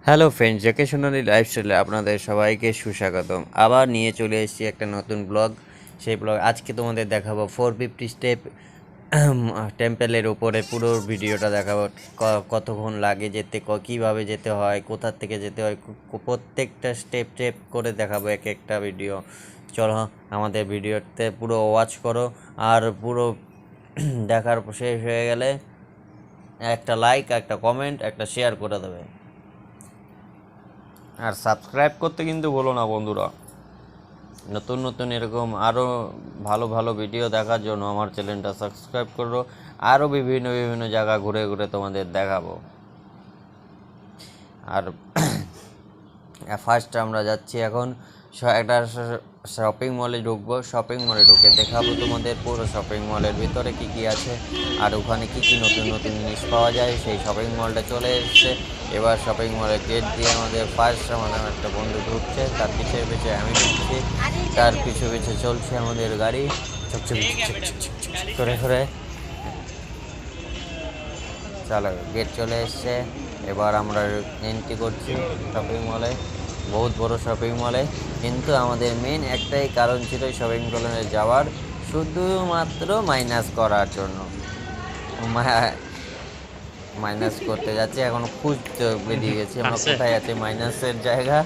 Hello friends, JK সোনালী লাইফস্টাইলে আপনাদের সবাইকে সুস্বাগতম। আবার নিয়ে চলে এসেছি একটা নতুন ব্লগ। সেই ব্লগ আজকে তোমাদের দেখাবো 450 স্টেপ টেম্পেলের উপরে পুরো ভিডিওটা দেখাবো। কতক্ষণ লাগে যেতে, কীভাবে যেতে হয়, কোথা থেকে যেতে হয়, প্রত্যেকটা স্টেপ স্টেপ করে দেখাবো এক একটা ভিডিও। চলো আমাদের ভিডিওতে পুরো ওয়াচ করো, আর পুরো দেখার শেষ হয়ে গেলে একটা লাইক, একটা কমেন্ট, একটা শেয়ার করে দেবে। আর সাবস্ক্রাইব করতে কিন্তু বলো না বন্ধুরা। নতুন নতুন এরকম আরও ভালো ভালো ভিডিও দেখার জন্য আমার চ্যানেলটা সাবস্ক্রাইব করো। আরও বিভিন্ন বিভিন্ন জায়গা ঘুরে ঘুরে তোমাদের দেখাবো। আর ফার্স্ট আমরা যাচ্ছি এখন একটা শপিং মলে ঢুকবো। শপিং মলে ঢুকে দেখাবো তোমাদের পুরো শপিং মলের ভিতরে কী কী আছে আর ওখানে কী কী নতুন নতুন জিনিস পাওয়া যায়। সেই শপিং মলটা চলে এসছে। এবার শপিং মলের গেট দিয়ে আমাদের ফার্স্ট আমাদের একটা বন্ধু ঢুকছে, তার পিছে পিছে আমি ঢুকছি, তার পিছু পিছে চলছে আমাদের গাড়ি করে করে। চলো, গেট চলে এসছে। এবার আমরা এন্ট্রি করছি শপিং মলে, বহুত বড় শপিং মলে। কিন্তু আমাদের মেন একটাই কারণ ছিল শপিং মলে যাওয়ার, শুধুমাত্র মাইনাস করার জন্য। মাইনাস করতে যাচ্ছি, এখন খুঁজতে বেরিয়ে গেছি আমরা কোথায় আছে মাইনাসের জায়গা।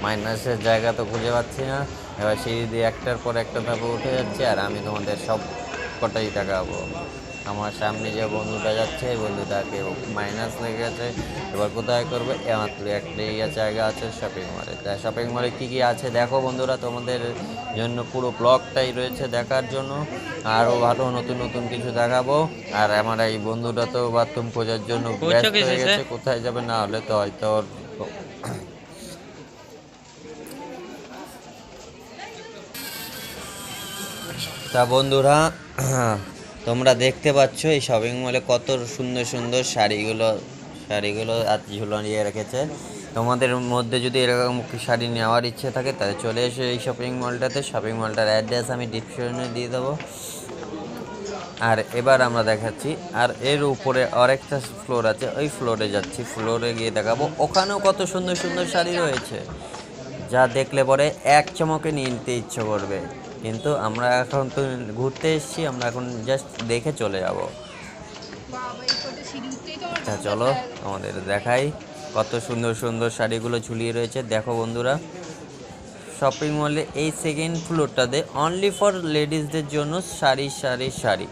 মাইনাসের জায়গা তো খুঁজে পাচ্ছি না। এবার সিঁড়ি দিয়ে একটার পর একটা ধাপে উঠে যাচ্ছে, আর আমি তোমাদের সব কটাই দেখাবো। আমার সামনে যে বন্ধুটা যাচ্ছে, বন্ধুটাকে মাইনাস লেগে গেছে। এবার কোথায় করবে, মাত্র একটাই জায়গা আছে শপিং মলে। তা শপিং মলে কী কী আছে দেখো বন্ধুরা, তোমাদের জন্য পুরো ব্লগটাই রয়েছে দেখার জন্য। আরও ভালো নতুন নতুন কিছু দেখাবো। আর আমার এই বন্ধুটা তো বাথরুম খোঁজার জন্য ব্যস্ত হয়ে গেছে, কোথায় যাবে, না হলে তো হয়তো তা বন্ধুরা, তোমরা দেখতে পাচ্ছ এই শপিং মলে কত সুন্দর সুন্দর শাড়িগুলো আর ঝুলিয়ে রেখেছে। তোমাদের মধ্যে যদি এরকম শাড়ি নেওয়ার ইচ্ছে থাকে তাহলে চলে এসো এই শপিং মলটাতে। শপিং মলটার অ্যাড্রেস আমি ডিসক্রিপশনে দিয়ে দেবো। আর এবার আমরা দেখাচ্ছি, আর এর উপরে আরেকটা ফ্লোর আছে, ওই ফ্লোরে যাচ্ছি। ফ্লোরে গিয়ে দেখাবো, ওখানেও কত সুন্দর সুন্দর শাড়ি রয়েছে, যা দেখলে পরে এক চমকে নিতে ইচ্ছে করবে। কিন্তু আমরা এখন তো ঘুরতে এসেছি, আমরা এখন জাস্ট দেখে চলে যাব। তা চলো আমাদের দেখাই কত সুন্দর সুন্দর শাড়িগুলো ঝুলিয়ে রয়েছে। দেখো বন্ধুরা, শপিং মলে এই সেকেন্ড ফ্লোরটাতে অনলি ফর লেডিসদের জন্য শাড়ি শাড়ি শাড়ি।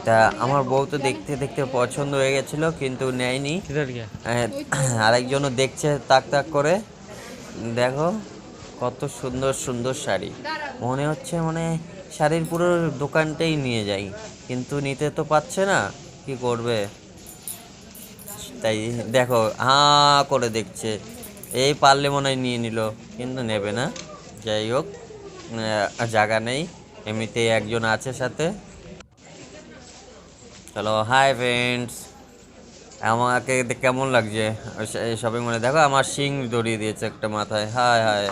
তা আমার বউ তো দেখতে দেখতে পছন্দ হয়ে গেছিলো, কিন্তু নেয়নি। আরেকজনও দেখছে তাক তাক করে। দেখো কত সুন্দর সুন্দর শাড়ি, মনে হচ্ছে মানে শাড়ির পুরো দোকানটাই নিয়ে যাই, কিন্তু নিতে তো পারছে না, কি করবে। তাই দেখো হাঁ করে দেখছে, এই পারলে মনে হয় নিয়ে নিল, কিন্তু নেবে না। যাই হোক, জায়গা নেই, এমনিতেই একজন আছে সাথে। চলো, হাই ফ্রেন্ডস, আমাকে কেমন লাগছে শপিং মলে? দেখো আমার শিং দড়িয়ে দিয়েছে একটা মাথায়। হায় হায়,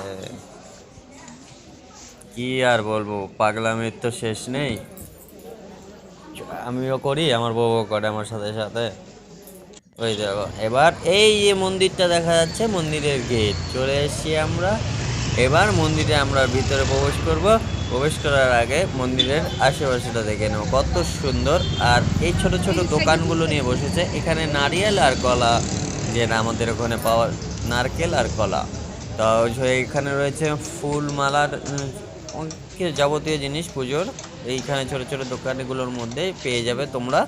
কি আর বলবো, পাগলামির তো শেষ নেই। আমিও করি, আমার বউও করে আমার সাথে সাথে। ওই দেখো, এবার এই যে মন্দিরটা দেখা যাচ্ছে, মন্দিরের গেট চলে এসেছি আমরা। এবার মন্দিরে আমরা ভিতরে প্রবেশ করব। প্রবেশ করার আগে মন্দিরের আশেপাশেটা দেখে নেব কত সুন্দর। আর এই ছোট ছোট দোকানগুলো নিয়ে বসেছে, এখানে নারিয়েল আর কলা, যে আমাদের ওখানে পাওয়া নারকেল আর কলা। তো এখানে রয়েছে ফুল মালার যাবতীয় জিনিস পুজোর। এইখানে ছোট ছোট দোকানগুলোর মধ্যে পেয়ে যাবে তোমরা।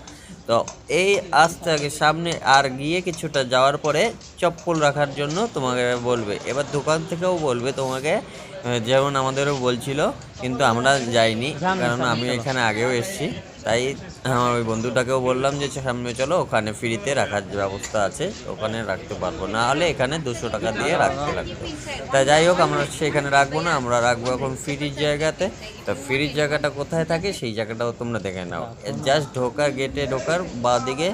তো এই আস্তে আগে সামনে আর গিয়ে কিছুটা যাওয়ার পরে চপ্পল রাখার জন্য তোমাকে বলবে। এবার দোকান থেকেও বলবে তোমাকে, যেমন আমাদেরও বলছিল, কিন্তু আমরা যাইনি, কারণ আমি এখানে আগেও এসেছি। তাই আমার ওই বন্ধুটাকেও বললাম যে সামনে চলো, ওখানে ফ্রিতে রাখার ব্যবস্থা আছে, ওখানে রাখতে পারবো, না হলে এখানে 200 টাকা দিয়ে রাখতে লাগতো। তাই যাই হোক, আমরা সেখানে রাখবো না, আমরা রাখবো এখন ফ্রির জায়গাতে। তো ফ্রির জায়গাটা কোথায় থাকে সেই জায়গাটাও তোমরা দেখে নাও। জাস্ট ঢোকার গেটে ঢোকার বাঁদিকে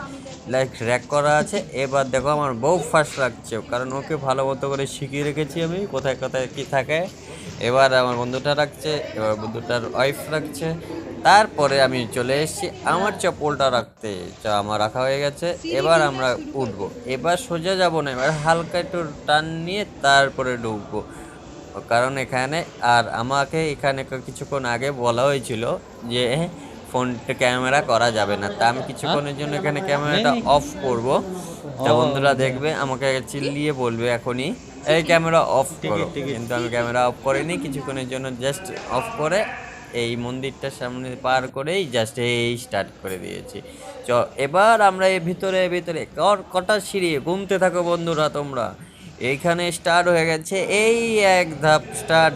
লাইক র্যাক করা আছে। এবার দেখো আমার বউ ফার্স্ট রাখছে, কারণ ওকে ভালো মতো করে শিখিয়ে রেখেছি আমি কোথায় কোথায় কী থাকে। এবার আমার বন্ধুটা রাখছে, এবার বন্ধুটার ওয়াইফ রাখছে। তারপরে আমি চলে এসেছি আমার চপ্পলটা রাখতে। আমার রাখা হয়ে গেছে, এবার আমরা উঠবো। এবার সোজা যাব না, এবার হালকা একটু টান নিয়ে তারপরে ঢুকবো। কারণ এখানে আর আমাকে এখানে কিছুক্ষণ আগে বলা হয়েছিল যে ফোনটা ক্যামেরা করা যাবে না, তা আমি কিছুক্ষণের জন্য এখানে ক্যামেরাটা অফ করব। তা বন্ধুরা দেখবে আমাকে চিল্লিয়ে বলবে এখনই, এই ক্যামেরা অফ করো, কিন্তু আমি ক্যামেরা অফ করিনি, কিছুক্ষণের জন্য জাস্ট অফ করে এই মন্দিরটার সামনে পার করেই জাস্ট এই স্টার্ট করে দিয়েছি। এবার আমরা এই ভিতরে ভিতরে কটা সিঁড়ি ঘুমতে থাকো বন্ধুরা তোমরা। এইখানে স্টার্ট হয়ে গেছে এই এক ধাপ স্টার্ট,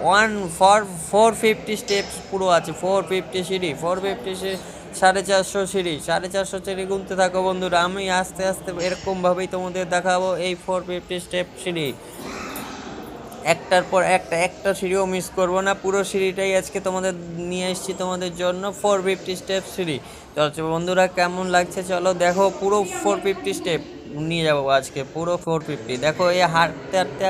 450 স্টেপস পুরো আছে, 450 সিঁড়ি, 450 450 সিঁড়ি, 450 সিঁড়ি গুনতে থাকো বন্ধুরা। আমি আস্তে আস্তে এরকমভাবেই তোমাদের দেখাবো এই 450 স্টেপ সিঁড়ি, একটার পর একটা সিঁড়িও মিস করবো না। পুরো সিঁড়িটাই আজকে তোমাদের নিয়ে এসেছি তোমাদের জন্য, 450 স্টেপ সিঁড়ি। চলো বন্ধুরা কেমন লাগছে চলো দেখো, পুরো 450 স্টেপ নিয়ে যাবো আজকে, পুরো 450। দেখো এই হাঁটতে হাঁটতে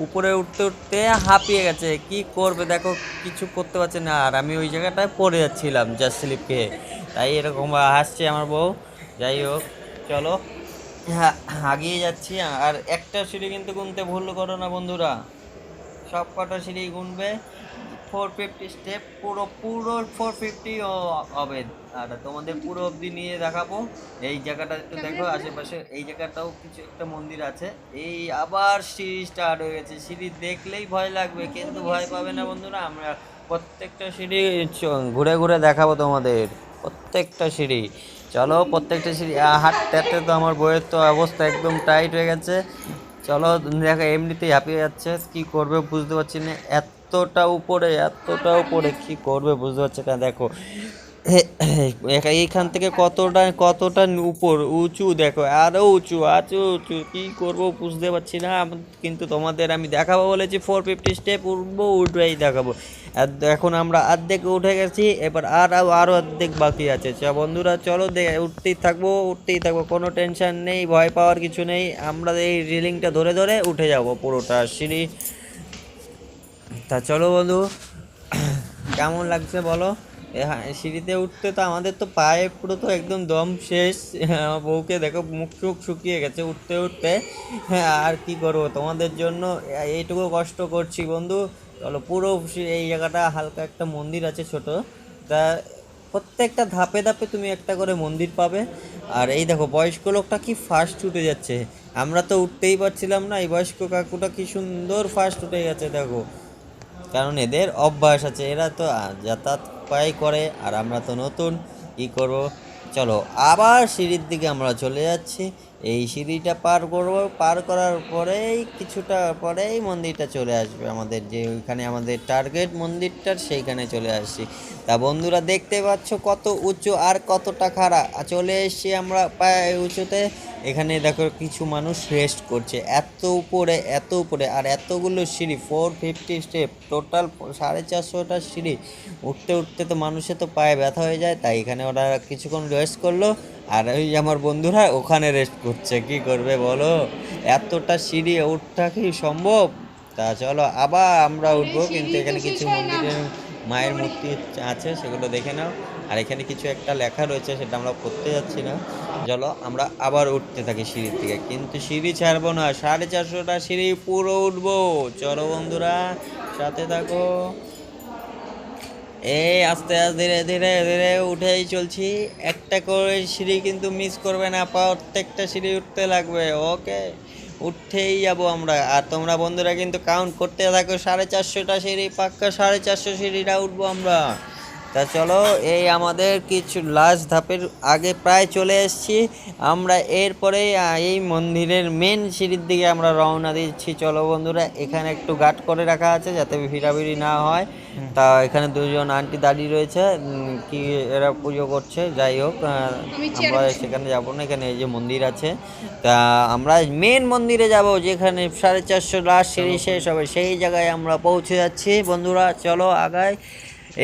উপরে উঠতে উঠতে হাঁপিয়ে গেছে, কি করবে দেখো, কিছু করতে পারছে না। আর আমি ওই জায়গাটায় পড়ে যাচ্ছিলাম জাস্ট স্লিপ খেয়ে, তাই এরকম হাসছে আমার বউ। যাই হোক চলো, হ্যাঁ আগিয়ে যাচ্ছি। আর একটা সিঁড়ি কিন্তু গুনতে ভুল করো না বন্ধুরা, সব কটা সিঁড়ি গুনবে। 450 স্টেপ, পুরো পুরো 450 হবে। আর তোমাদের পুরো অবধি নিয়ে দেখাবো। এই জায়গাটা একটু দেখো আশেপাশে, এই জায়গাটাও কিছু একটা মন্দির আছে। এই আবার সিঁড়ি স্টার্ট হয়ে গেছে, সিঁড়ি দেখলেই ভয় লাগবে, কিন্তু ভয় পাবে না বন্ধুরা। আমরা প্রত্যেকটা সিঁড়ি ঘুরে ঘুরে দেখাবো তোমাদের, প্রত্যেকটা সিঁড়ি। চলো প্রত্যেকটা সিঁড়ি হাঁটতে হাঁটতে তো আমার বইয়ের তো অবস্থা একদম টাইট হয়ে গেছে। চলো দেখো এমনিতেই হাঁপিয়ে যাচ্ছে, কি করবে বুঝতে পারছি না, এতটা উপরে কি করবে বুঝতে পারছি না। দেখো এইখান থেকে কতটা কতটা উপর উঁচু, দেখো আরো উঁচু কি করব বুঝতে পারছি না। কিন্তু তোমাদের আমি দেখাবো বলেছি 450 স্টেপ উঠবো, উঠবেই দেখাবো। এখন আমরা অর্ধেক উঠে গেছি, এবার আরো অর্ধেক বাকি আছে। বন্ধুরা চলো উঠতেই থাকবো, কোনো টেনশন নেই, ভয় পাওয়ার কিছু নেই। আমরা এই রেলিংটা ধরে ধরে উঠে যাব পুরোটা সিঁড়ি। তা চলো বন্ধু, কেমন লাগছে বলো। হ্যাঁ সিঁড়িতে উঠতে তো আমাদের তো পায়ে পুরো তো একদম দম শেষ। আমার বউকে দেখো মুখ টুক শুকিয়ে গেছে উঠতে উঠতে। হ্যাঁ আর কি করবো তোমাদের জন্য এইটুকু কষ্ট করছি বন্ধু। চলো পুরো এই জায়গাটা হালকা একটা মন্দির আছে ছোট, তা প্রত্যেকটা ধাপে ধাপে তুমি একটা করে মন্দির পাবে। আর এই দেখো বয়স্ক লোকটা কি ফাস্ট উঠে যাচ্ছে, আমরা তো উঠতেই পারছিলাম না, এই বয়স্ক কাকুটা কি সুন্দর ফাস্ট উঠে গেছে দেখো। কারণ এদের অভ্যাস আছে, এরা তো যাতায়াত প্রায় করে, আর আমরা তো নতুন, কি করব। চলো আবার সিঁড়ির দিকে আমরা চলে যাচ্ছি। এই সিঁড়িটা পার করব, পার করার পরেই কিছুটা পরেই মন্দিরটা চলে আসবে আমাদের, যে ওইখানে আমাদের টার্গেট মন্দিরটার সেইখানে চলে আসছি। তা বন্ধুরা দেখতে পাচ্ছ কত উঁচু আর কতটা খাড়া, চলে এসছি আমরা প্রায় উঁচুতে। এখানে দেখো কিছু মানুষ রেস্ট করছে, এত উপরে আর এতগুলো সিঁড়ি, 450 স্টেপ, টোটাল 450টা সিঁড়ি। উঠতে উঠতে তো মানুষের তো পায়ে ব্যথা হয়ে যায়, তাই এখানে ওরা কিছুক্ষণ রেস্ট করলো। আর ওই আমার বন্ধুরা ওখানে রেস্ট করছে, কি করবে বলো, এতটা সিঁড়ি উঠটা কি সম্ভব। তা চলো আবার আমরা উঠবো, কিন্তু এখানে কিছু মন্দিরের মায়ের মূর্তি আছে সেগুলো দেখে নাও। আর এখানে কিছু একটা লেখা রয়েছে, সেটা আমরা পড়তে যাচ্ছি না। চলো আমরা আবার উঠতে থাকি সিঁড়ির দিকে, কিন্তু সিঁড়ি ছাড়বো না, 450টা সিঁড়ি পুরো উঠবো। চলো বন্ধুরা সাথে থাকো, এই আস্তে আস্তে ধীরে ধীরে ধীরে উঠেই চলছি। একটা করে সিঁড়ি কিন্তু মিস করবে না, প্রত্যেকটা সিঁড়ি উঠতে লাগবে, ওকে উঠতেই যাবো আমরা। আর তোমরা বন্ধুরা কিন্তু কাউন্ট করতে থাকো, 450টা সিঁড়ি পাক্কা, 450 সিঁড়িটা উঠবো আমরা। তা চলো এই আমাদের কিছু লাস্ট ধাপের আগে প্রায় চলে এসেছি আমরা। এরপরে এই মন্দিরের মেন সিঁড়ির দিকে আমরা রওনা দিচ্ছি। চলো বন্ধুরা, এখানে একটু গার্ড করে রাখা আছে যাতে ভিড়াভিড়ি না হয়। তা এখানে দুজন আন্টি দাঁড়িয়ে রয়েছে, কি এরা পুজো করছে। যাই হোক আমরা সেখানে যাবো না, এখানে এই যে মন্দির আছে, তা আমরা মেন মন্দিরে যাব যেখানে 450 লাস্ট সিঁড়ি শেষ হবে, সেই জায়গায় আমরা পৌঁছে যাচ্ছি বন্ধুরা। চলো আগাই।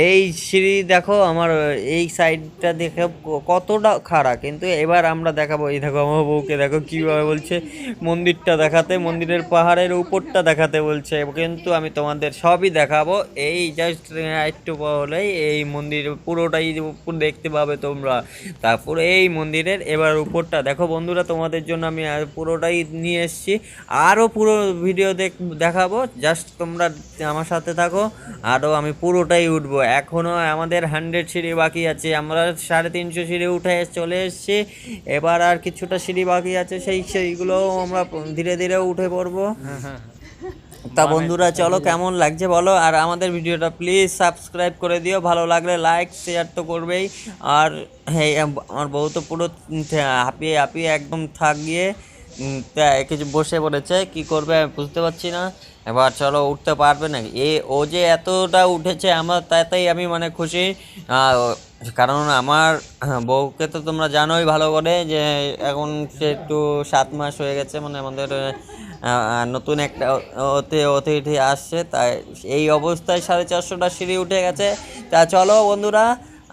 এই সিঁড়ি দেখো আমার এই সাইডটা দেখে কতটা খাড়া, কিন্তু এবার আমরা দেখাবো। এই দেখো আমার বউকে দেখো কীভাবে বলছে মন্দিরটা দেখাতে, মন্দিরের পাহাড়ের উপরটা দেখাতে বলছে, কিন্তু আমি তোমাদের সবই দেখাবো। এই জাস্ট একটু হলেই এই মন্দির পুরোটাই দেখতে পাবে তোমরা। তারপরে এই মন্দিরের এবার উপরটা দেখো বন্ধুরা, তোমাদের জন্য আমি পুরোটাই নিয়ে এসেছি, আরও পুরো ভিডিও দেখাবো। জাস্ট তোমরা আমার সাথে থাকো, আরও আমি পুরোটাই উঠবো। এখনও আমাদের 100 সিঁড়ি বাকি আছে, আমরা 350 সিঁড়ি উঠে চলে এসেছি। এবার আর কিছুটা সিঁড়ি বাকি আছে, সেইগুলো আমরা ধীরে ধীরে উঠে পড়বো। তা বন্ধুরা চলো, কেমন লাগছে বলো, আর আমাদের ভিডিওটা প্লিজ সাবস্ক্রাইব করে দিও, ভালো লাগলে লাইক শেয়ার তো করবেই। আর হ্যাঁ, আমার বউ তো পুরো হাঁপিয়ে হাঁপিয়ে একদম গিয়ে কিছু বসে পড়েছে, কি করবে আমি বুঝতে পারছি না। এবার চলো, উঠতে পারবে নাকি ও যে এতটা উঠেছে আমার, তাতেই আমি মানে খুশি। কারণ আমার বউকে তো তোমরা জানোই ভালো করে যে এখন সে একটু 7 মাস হয়ে গেছে, মানে আমাদের নতুন একটা অতিথি আসছে, তাই এই অবস্থায় 450টা সিঁড়ি উঠে গেছে। তা চলো বন্ধুরা,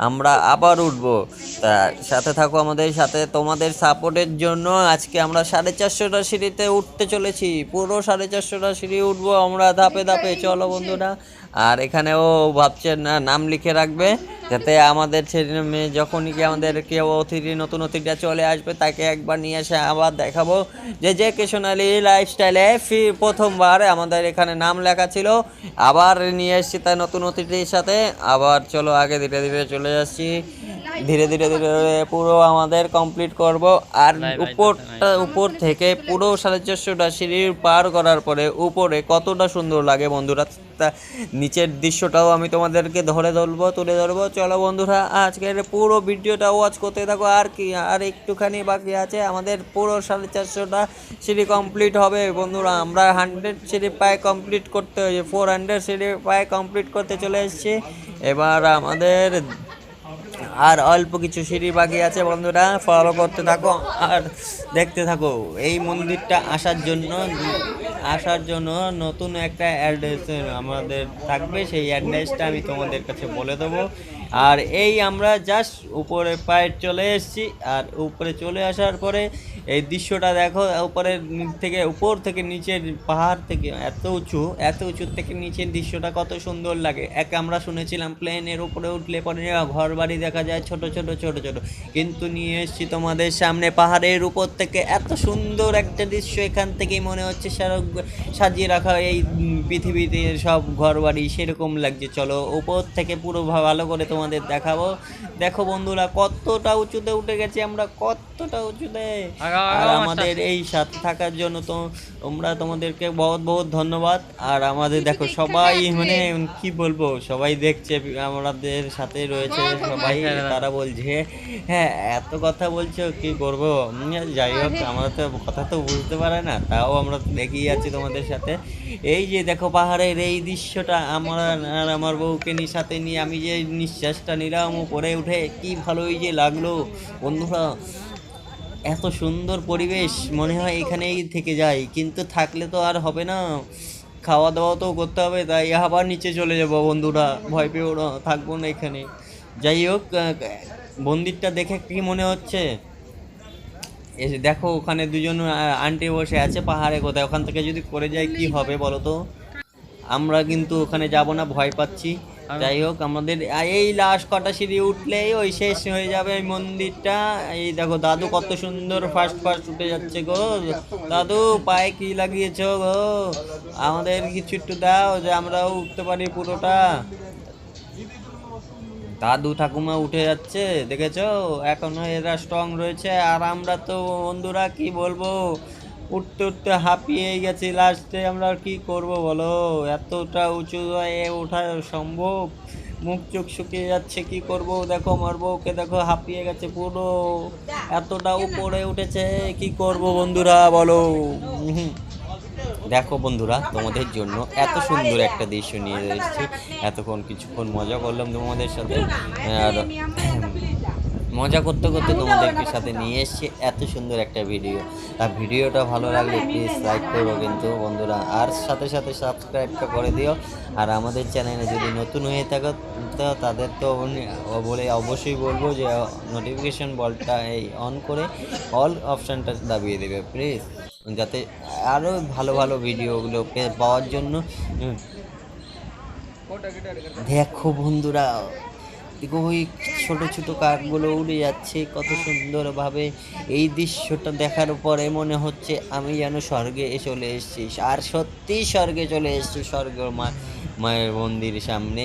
আমরা আবার উঠবো। তা সাথে থাকো আমাদের সাথে, তোমাদের সাপোর্টের জন্য আজকে আমরা 450টা সিঁড়িতে উঠতে চলেছি, পুরো 450টা সিঁড়ি উঠবো আমরা ধাপে ধাপে। চলো বন্ধুরা, আর এখানেও ভাবছে না নাম লিখে রাখবে, যাতে আমাদের ছেলে মেয়ে যখনই কি আমাদের কেউ নতুন অতিথিটা চলে আসবে, তাকে একবার নিয়ে এসে আবার দেখাবো যে কে সোনালি লাইফস্টাইলে প্রথমবার আমাদের এখানে নাম লেখা ছিল, আবার নিয়ে এসেছি তাই নতুন অতিথির সাথে। আবার চলো আগে ধীরে ধীরে চলে যাচ্ছি, ধীরে ধীরে ধীরে পুরো আমাদের কমপ্লিট করব। আর উপর থেকে পুরো 450টা সিঁড়ি পার করার পরে উপরে কতটা সুন্দর লাগে বন্ধুরা, নিচের দৃশ্যটাও আমি তোমাদেরকে তুলে ধরবো। চলো বন্ধুরা, আজকের পুরো ভিডিওটা ওয়াচ করতে থাকো। আর কি, আর একটুখানি বাকি আছে, আমাদের পুরো 450টা সিঁড়ি কমপ্লিট হবে বন্ধুরা। আমরা 100 সিঁড়ি প্রায় কমপ্লিট করতে হয়েছে, 400 সিঁড়ি প্রায় কমপ্লিট করতে চলে এসেছি। এবার আমাদের আর অল্প কিছু সিঁড়ি বাকি আছে বন্ধুরা, ফলো করতে থাকো আর দেখতে থাকো। এই মন্দিরটা আসার জন্য নতুন একটা অ্যাড্রেস আমাদের থাকবে, সেই অ্যাড্রেসটা আমি তোমাদের কাছে বলে দেবো। আর এই আমরা জাস্ট উপরে পায়ে চলে এসেছি, আর উপরে চলে আসার পরে এই দৃশ্যটা দেখো, উপর থেকে নিচের পাহাড় থেকে এত উঁচু থেকে নিচের দৃশ্যটা কত সুন্দর লাগে। আমরা শুনেছিলাম প্লেনের উপরে উঠলে পরে ঘর বাড়ি দেখা যায় ছোট ছোট, কিন্তু নিয়ে এসেছি তোমাদের সামনে পাহাড়ের উপর থেকে এত সুন্দর একটা দৃশ্য। এখান থেকেই মনে হচ্ছে সাজিয়ে রাখা এই পৃথিবীতে সব ঘর বাড়ি সেরকম লাগছে। চলো উপর থেকে পুরো ভালো করে তোমাদের দেখাবো। দেখো বন্ধুরা, কতটা উঁচুতে উঠে গেছি আমরা, কতটা উঁচুতে। আর আমাদের এই সাথে থাকার জন্য তো তোমাদেরকে বহুত ধন্যবাদ। আর আমাদের দেখো সবাই, মানে কি বলবো, সবাই দেখছে, আমাদের সাথে রয়েছে সবাই, তারা বলছে হ্যাঁ এত কথা বলছো কি করবো। যাই হোক, আমরা তো কথা তো বুঝতে পারে না, তাও আমরা দেখেই আছি তোমাদের সাথে। এই যে দেখো পাহাড়ের এই দৃশ্যটা, আমার বউকে সাথে নিয়ে আমি যে নিঃশ্বাসটা নিলাম উপরে উঠে, কি ভালোই যে লাগলো বন্ধুরা। এত সুন্দর পরিবেশ, মনে হয় এখানেই থেকে যাই, কিন্তু থাকলে তো আর হবে না, খাওয়া দাওয়া তো করতে হবে, তাই আবার নিচে চলে যাবো বন্ধুরা, ভয় পেও না, থাকবো না এখানে। যাই হোক, মন্দিরটা দেখে কি মনে হচ্ছে, এসে দেখো ওখানে দুজন আন্টি বসে আছে পাহাড়ে কোথায়, ওখান থেকে যদি পড়ে যায় কি হবে বলো তো। আমরা কিন্তু ওখানে যাব না, ভয় পাচ্ছি। যাই হোক, আমাদের এই লাস্ট কটা সিঁড়ি উঠলেই ওই শেষ হয়ে যাবে এই মন্দিরটা। এই দেখো দাদু কত সুন্দর ফার্স্ট উঠে যাচ্ছে গো। দাদু পায়ে কি লাগিয়েছো গো, আমাদের কিছু একটু দাও যে আমরাও উঠতে পারি পুরোটা। দাদু ঠাকুমা উঠে যাচ্ছে, দেখেছো, এখনো এরা স্ট্রং রয়েছে। আর আমরা তো বন্ধুরা কি বলবো, উঠতে উঠতে হাঁপিয়ে গেছি, লাস্টে আমরা কি করব বলো, এতটা উঁচু ওঠা সম্ভব, মুখ চোখ শুকিয়ে যাচ্ছে, কি করব। দেখো আমার বউকে দেখো, হাঁপিয়ে গেছে পুরো, এতটা উপরে উঠেছে, কি করব বন্ধুরা বলো। দেখো বন্ধুরা, তোমাদের জন্য এত সুন্দর একটা দৃশ্য নিয়ে কিছুক্ষণ মজা করলাম তোমাদের সাথে। আর মজা করতে করতে তোমাদেরকে সাথে নিয়ে এসেছি এত সুন্দর একটা ভিডিও। আর ভিডিওটা ভালো লাগলে প্লিজ লাইক করো কিন্তু বন্ধুরা, আর সাথে সাথে সাবস্ক্রাইবটা করে দিও। আর আমাদের চ্যানেলে যদি নতুন হয়ে থাকো তো তাদের তো বলে অবশ্যই বলবো যে নোটিফিকেশন বলটা এই অন করে অল অপশানটা দাবিয়ে দেবে প্লিজ, যাতে আরও ভালো ভালো ভিডিওগুলো পাওয়ার জন্য। দেখো বন্ধুরা, দেখো ওই ছোট ছোট কাকগুলো উড়ে যাচ্ছে কত সুন্দরভাবে। এই দৃশ্যটা দেখার পরে মনে হচ্ছে আমি যেন স্বর্গে চলে এসেছি, আর সত্যি স্বর্গে চলে এসেছি। মায়ের মন্দির সামনে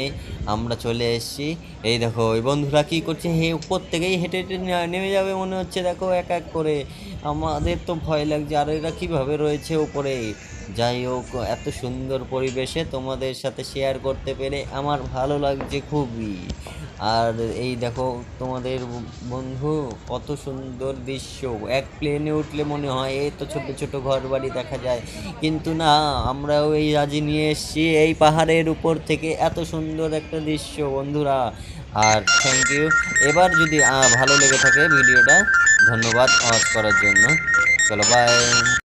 আমরা চলে এসেছি। এই দেখো ওই বন্ধুরা কি করছে, উপর থেকেই হেঁটে হেঁটে নেমে যাবে মনে হচ্ছে। দেখো এক এক করে, আমাদের তো ভয় লাগছে, আর এরা কীভাবে রয়েছে উপরে। যাই হোক, এত সুন্দর পরিবেশে তোমাদের সাথে শেয়ার করতে পেরে আমার ভালো লাগছে খুবই। আর এই দেখো তোমাদের বন্ধু, কত সুন্দর দৃশ্য। এক প্লেনে উঠলে মনে হয় এই তো ছোট ছোট ঘর বাড়ি দেখা যায়, কিন্তু না, আমরাও এই রাজি নিয়ে এসেছি এই পাহাড়ের উপর থেকে এত সুন্দর একটা দৃশ্য বন্ধুরা। আর থ্যাংক ইউ। এবার যদি ভালো লেগে থাকে ভিডিওটা, ধন্যবাদ ওয়াচ করার জন্য। চলো বাই।